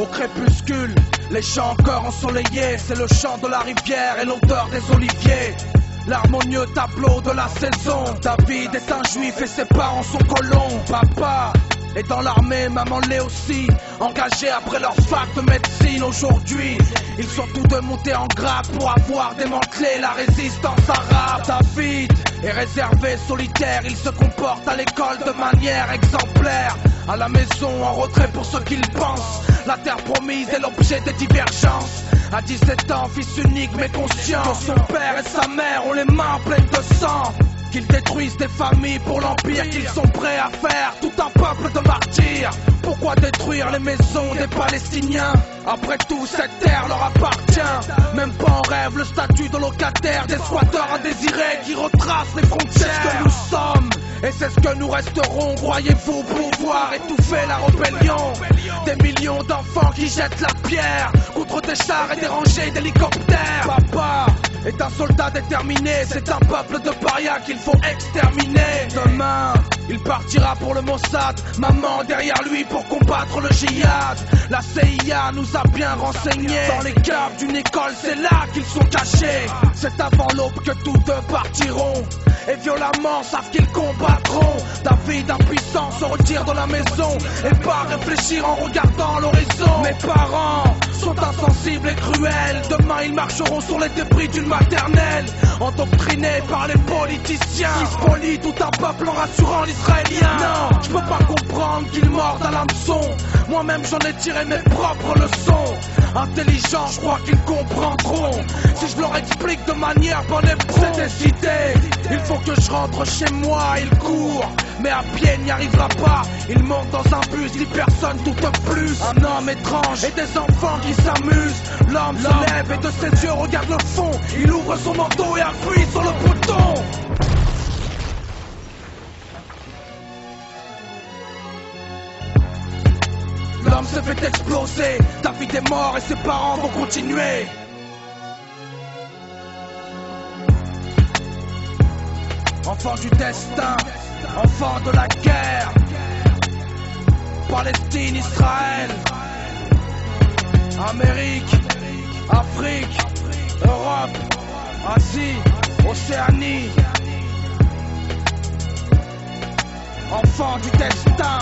Au crépuscule, les champs encore ensoleillés, c'est le chant de la rivière et l'odeur des oliviers. L'harmonieux tableau de la saison. David est un juif et ses parents sont colons. Papa est dans l'armée, maman l'est aussi. Engagés après leur fac de médecine aujourd'hui, ils sont tous deux montés en grade pour avoir démantelé la résistance arabe. David est réservé, solitaire, il se comporte à l'école de manière exemplaire. À la maison, en retrait pour ce qu'il pense. La terre promise est l'objet des divergences. À 17 ans, fils unique mais conscient que son père et sa mère ont les mains pleines de sang. Qu'ils détruisent des familles pour l'empire, qu'ils sont prêts à faire tout un peuple de martyrs. Pourquoi détruire les maisons des Palestiniens? Après tout, cette terre leur appartient. Même pas en rêve le statut de locataire des squatteurs indésirés qui retracent les frontières. C'est ce que nous sommes et c'est ce que nous resterons. Croyez-vous pouvoir étouffer la rébellion? Des millions d'enfants qui jettent la pierre contre des chars et des rangées d'hélicoptères. Papa est un soldat déterminé, c'est un peuple de parias qu'il faut exterminer. Demain, il partira pour le Mossad, maman derrière lui pour combattre le djihad. La CIA nous a bien renseignés. Dans les caves d'une école, c'est là qu'ils sont cachés. C'est avant l'aube que tous deux partiront et violemment savent qu'ils combattront. David impuissant se retire de la maison et part réfléchir en regardant l'horizon. Mes parents sont insensibles et cruels. Demain ils marcheront sur les débris d'une maternelle, endoctrinés par les politiciens qui spolient tout un peuple en rassurant l'israélien. Non, je peux pas comprendre qu'ils mordent à l'hameçon. Moi-même j'en ai tiré mes propres leçons. Intelligents, je crois qu'ils comprendront si je leur explique de manière bonne et pro. C'est décidé, il faut que je rentre chez moi. Il court, mais à pied il n'y arrivera pas. Il monte dans un bus, dit personne tout au plus. Un homme étrange et des enfants qui s'amusent. L'homme se lève et de ses yeux regarde le fond. Il ouvre son manteau et appuie sur le bouton. L'homme se fait exploser, David est mort et ses parents vont continuer. Enfant du destin, enfant de la guerre. Palestine, Israël, Amérique, Afrique, Europe, Asie, Océanie. Enfant du destin.